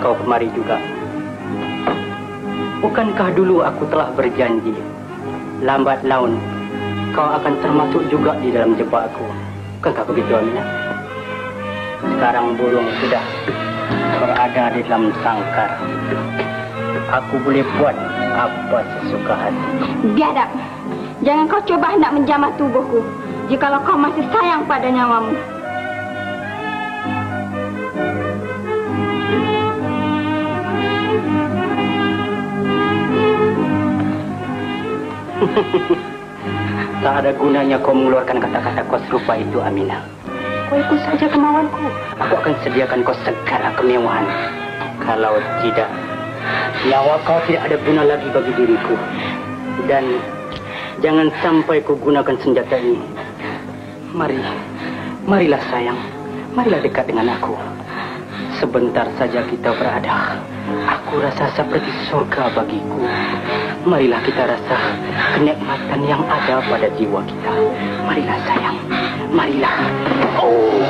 kau kemari juga? Bukankah dulu aku telah berjanji, lambat laun kau akan termasuk juga di dalam jebakku? Bukankah begitu, Aminah? Sekarang burung sudah berada di dalam sangkar. Aku boleh buat apa sesuka hati. Biadab, jangan kau coba hendak menjamah tubuhku jikalau kau masih sayang pada nyawamu. Tak ada gunanya kau mengeluarkan kata-kata kau serupa itu, Aminah. Kau ikut saja kemauanku. Aku akan sediakan kau segala kemewahan. Kalau tidak, nyawa kau tidak ada guna lagi bagi diriku. Dan jangan sampai kau gunakan senjata ini. Marilah sayang, marilah dekat dengan aku. Sebentar saja kita berada. Aku rasa seperti surga bagiku. Marilah kita rasa kenikmatan yang ada pada jiwa kita. Marilah sayang, marilah. Oh.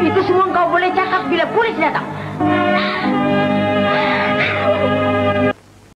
Itu semua kau boleh cakap bila polis datang.